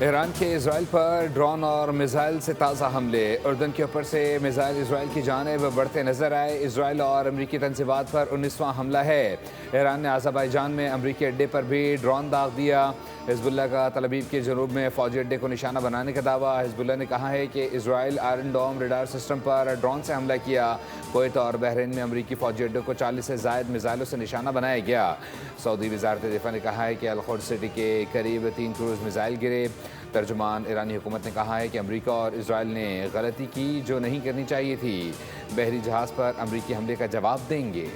Iran के Israel पर drone और मिसाइल से ताज़ा हमले। उर्दन के ऊपर से मिसाइल इसराइल की जानिब बढ़ते नजर आए। इसराइल और अमरीकी तंजीबात पर 19वां हमला है। ईरान ने अज़रबैजान में अमरीकी अड्डे पर भी ड्रोन दाग दिया। हिजबुल्लाह का तल अवीव के जनूब में फौजी अड्डे को निशाना बनाने का दावा। हिजबुल्लाह ने कहा है कि इसराइल आयरन डोम रडार सिस्टम पर ड्रोन से हमला किया। कुवैत और बहरीन में अमरीकी फौजी अड्डों को 40 से ज़ायद मिसाइलों से निशाना बनाया गया। सऊदी वजारत दिफा ने कहा है कि अल-खुर्द सिटी के करीब 3 क्रूज़ मिसाइल गिरे। तर्जुमान ईरानी हुकूमत ने कहा है कि अमरीका और इसराइल ने गलती की जो नहीं करनी चाहिए थी। बहरी जहाज़ पर अमरीकी हमले का जवाब देंगे।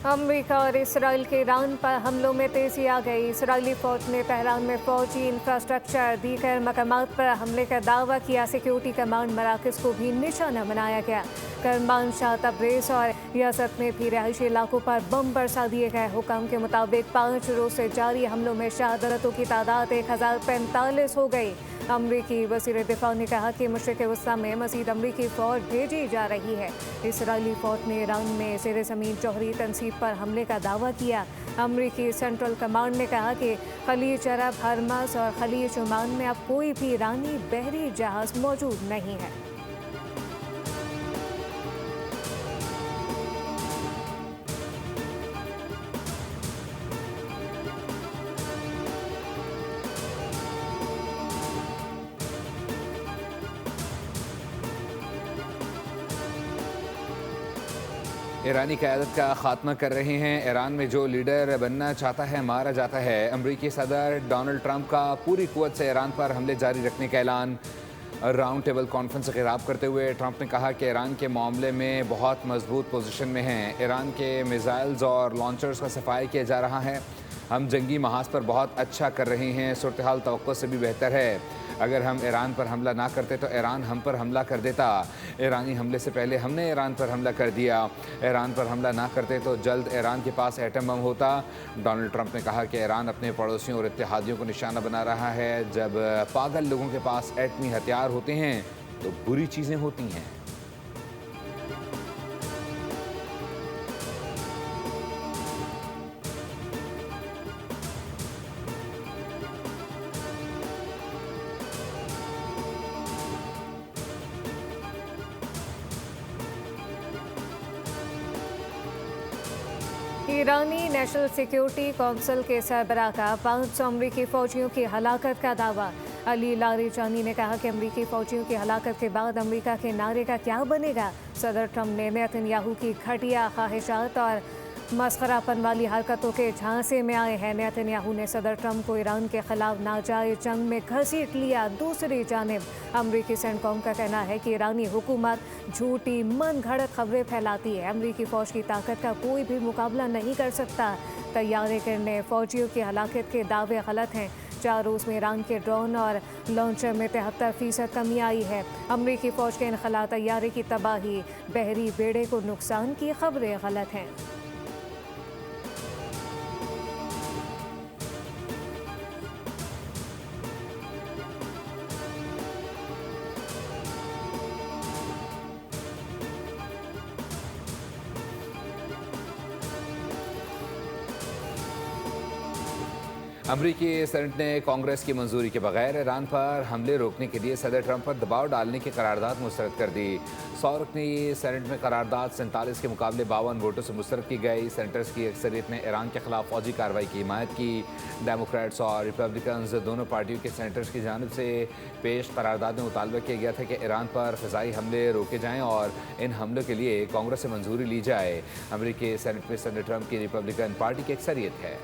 अमेरिका और इसराइल के ईरान पर हमलों में तेजी आ गई। इसराइली फौज ने तेहरान में फौजी इंफ्रास्ट्रक्चर दीगर मकामात पर हमले का दावा किया। सिक्योरिटी कमांड मराकज़ को भी निशाना बनाया गया। करमान शाह तब्रेज़ और रियासत में भी रहायशी इलाकों पर बम बरसा दिए गए। हुक्म के मुताबिक 5 रोज से जारी हमलों में शहादतों की तादाद 1045 हो गई। अमरीकी वज़ीर दिफा ने कहा कि मशरिक़ वस्ता में मज़ीद अमरीकी फ़ौज भेजी जा रही है। इसराइली फ़ौज ने ईरान में ज़ेर ज़मीन जौहरी तनसीब पर हमले का दावा किया। अमरीकी सेंट्रल कमांड ने कहा कि खलीज अरब, हरमस और खलीज ओमान में अब कोई भी ईरानी बहरी जहाज़ मौजूद नहीं है। ईरानी क़यादत का खात्मा कर रहे हैं। ईरान में जो लीडर बनना चाहता है मारा जाता है। अमरीकी सदर डोनाल्ड ट्रंप का पूरी कुव्वत से ईरान पर हमले जारी रखने का ऐलान। राउंड टेबल कॉन्फ्रेंस से खिताब करते हुए ट्रंप ने कहा कि ईरान के मामले में बहुत मजबूत पोजीशन में हैं। ईरान के मिसाइल्स और लॉन्चर्स का सफाया किया जा रहा है। हम जंगी महाज पर बहुत अच्छा कर रहे हैं। सूरत हाल तवक्को से भी बेहतर है। अगर हम ईरान पर हमला ना करते तो ईरान हम पर हमला कर देता। ईरानी हमले से पहले हमने ईरान पर हमला कर दिया। ईरान पर हमला ना करते तो जल्द ईरान के पास एटम बम होता। डोनाल्ड ट्रंप ने कहा कि ईरान अपने पड़ोसियों और इत्तेहादियों को निशाना बना रहा है। जब पागल लोगों के पास एटमी हथियार होते हैं तो बुरी चीज़ें होती हैं। ईरानी नेशनल सिक्योरिटी कौंसिल के सरबराह का 500 अमरीकी फ़ौजियों की हलाकत का दावा। अली लारीजानी ने कहा कि अमरीकी फ़ौजियों की हलाकत के बाद अमरीका के नारे का क्या बनेगा। सदर ट्रंप ने नेतन्याहू की घटिया ख्वाहिशात और मस्खरापन वाली हरकतों के झांसे में आए हैं। नेतन्याहू ने सदर ट्रंप को ईरान के खिलाफ नाजायज जंग में घसीट लिया। दूसरी जानिब अमरीकी सेंटकॉम का कहना है कि ईरानी हुकूमत झूठी मन घड़त खबरें फैलाती है। अमरीकी फ़ौज की ताकत का कोई भी मुकाबला नहीं कर सकता। तैयारी करने फ़ौजियों की हलाकत के दावे गलत हैं। 4 रोज़ में ईरान के ड्रोन और लॉन्चर में 73% कमी आई है। अमरीकी फ़ौज के इनखला तैयारी की तबाही, बहरी बेड़े को नुकसान की खबरें गलत हैं। अमरीकी सेनेट ने कांग्रेस की मंजूरी के बगैर ईरान पर हमले रोकने के लिए सदर ट्रंप पर दबाव डालने की करारदाद मुस्तरद कर दी। 100 रुकनी सेनेट में करारदाद 47 के मुकाबले 52 वोटों से मुस्तरद की गई। सेनेटर्स की अक्सरियत ने ईरान के खिलाफ फौजी कार्रवाई की हिमायत की। डेमोक्रेट्स और रिपब्लिकन्स दोनों पार्टियों के सेनेटर्स की जानिब से पेश करारदाद में मुतालबा किया गया था कि ईरान पर फ़िज़ाई हमले रोके जाएँ और इन हमलों के लिए कांग्रेस से मंजूरी ली जाए। अमरीकी सेनेट में सदर ट्रंप की रिपब्लिकन पार्टी की अक्सरियत है।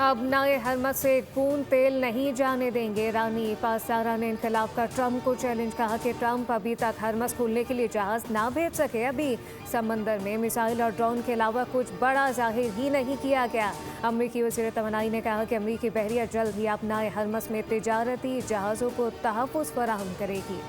अब नए हरमत से बूंद तेल नहीं जाने देंगे। ईरानी पासदारा ने इनकलाब का ट्रंप को चैलेंज, कहा कि ट्रंप अभी तक हरमस खोलने के लिए जहाज ना भेज सके। अभी समंदर में मिसाइल और ड्रोन के अलावा कुछ बड़ा जाहिर ही नहीं किया गया। अमरीकी वज़ीर तवानाई ने कहा कि अमरीकी बहरिया जल्द ही अब नए हरमस में तिजारती जहाज़ों को तहफ़्फ़ुज़ फराहम करेगी।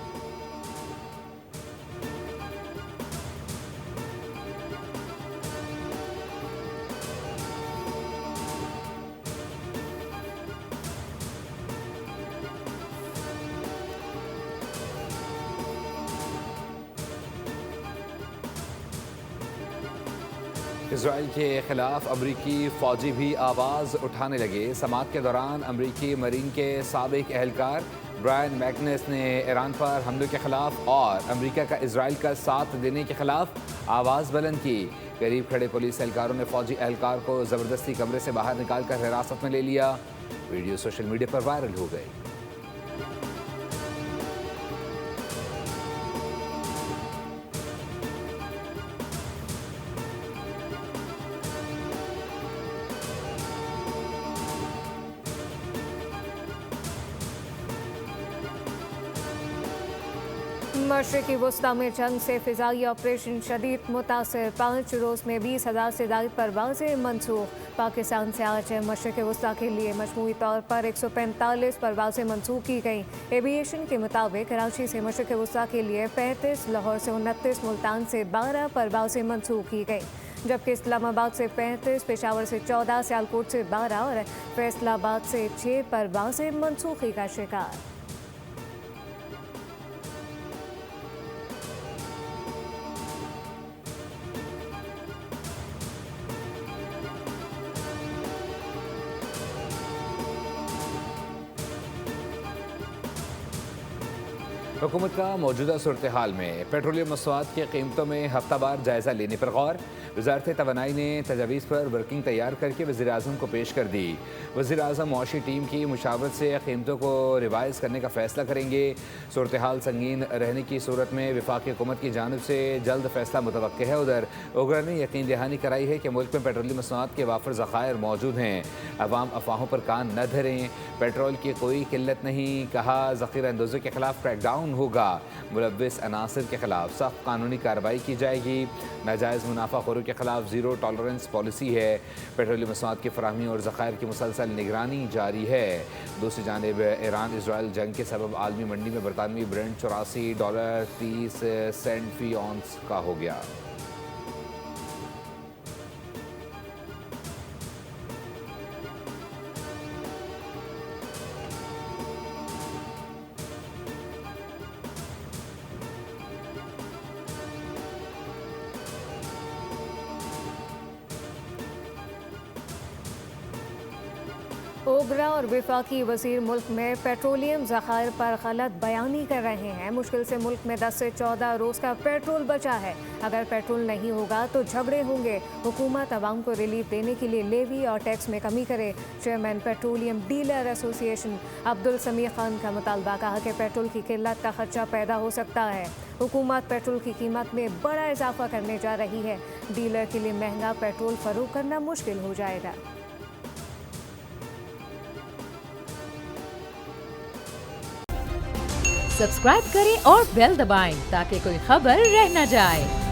इसराइल के खिलाफ अमरीकी फ़ौजी भी आवाज़ उठाने लगे। समात के दौरान अमरीकी मरीन के साबिक एहलकार ब्रायन मैकनेस ने ईरान पर हमलों के खिलाफ और अमरीका का इसराइल का साथ देने के खिलाफ आवाज़ बुलंद की। करीब खड़े पुलिस एहलकारों ने फ़ौजी एहलकार को ज़बरदस्ती कमरे से बाहर निकालकर हिरासत में ले लिया। वीडियो सोशल मीडिया पर वायरल हो गई। मशरिकी वस्ता में जंग से फ़िज़ाई ऑपरेशन शदीद मुतासर। 5 रोज़ में 20,000 से ज़ायद परवाज़ें मनसूख। पाकिस्तान से आज मशरिकी वस्ता के लिए मजमूई तौर पर 145 परवाज़ें मनसूख की गईं। एविएशन के मुताबिक कराची से मशरिकी वस्ता के लिए 35, लाहौर से 29, मुल्तान से 12 परवाज़ें मनसूख की गईं, जबकि इस्लामाबाद से 35, पेशावर से 14, सियालकोट से 12 और फैसलाबाद से 6 परवाज़ें मनसूखी का शिकार। हुकूमत का मौजूदा सूरत हाल में पेट्रोलियम मसवाद की कीमतों में हफ्तावार जायज़ा लेने पर गौर। वज़ारत तवानाई ने तजावीज़ पर वर्किंग तैयार करके वज़ीर आज़म को पेश कर दी। वज़ीर आज़म मुआशी टीम की मुशावरत से कीमतों को रिवाइज़ करने का फ़ैसला करेंगे। सूरत हाल संगीन रहने की सूरत में वफाकी हुकूमत की जानिब से जल्द फ़ैसला मुतवक्के है। उधर ओगरा ने यकीन दहानी कराई है कि मुल्क में पेट्रोलियम मसवाद के वाफर ज़खायर मौजूद हैं। अवाम अफवाहों पर कान न धरें, पेट्रोल की कोई किल्लत नहीं। कहा ज़ख़ीरा अंदोज़ों के खिलाफ क्रैकडाउन होगा। मुलव्विस अनासिर के खिलाफ सख्त कानूनी कार्रवाई की जाएगी। नाजायज़ मुनाफाखोरों के खिलाफ ज़ीरो टॉलरेंस पॉलिसी है। पेट्रोलियम मसवाद की फराहमी और ज़खायर की मुसलसल निगरानी जारी है। दूसरी जानिब ईरान इसराइल जंग के सबब आलमी मंडी में बरतानवी ब्रेंट $84.30 फ़ी औंस का हो गया। ओबरा और वफाकी वज़ीर मुल्क में पेट्रोलियम ज़खायर पर गलत बयानी कर रहे हैं। मुश्किल से मुल्क में 10 से 14 रोज़ का पेट्रोल बचा है। अगर पेट्रोल नहीं होगा तो झगड़े होंगे। हुकूमत आवाम को रिलीफ देने के लिए लेवी और टैक्स में कमी करे। Chairman petroleum dealer association Abdul समी खान का मुतालबा, कहा कि पेट्रोल की किल्लत का खदशा पैदा हो सकता है। हुकूमत पेट्रोल की कीमत में बड़ा इजाफा करने जा रही है। डीलर के लिए महंगा पेट्रोल फरोख्त करना मुश्किल हो जाएगा। सब्सक्राइब करें और बेल दबाएं ताकि कोई खबर रह न जाए।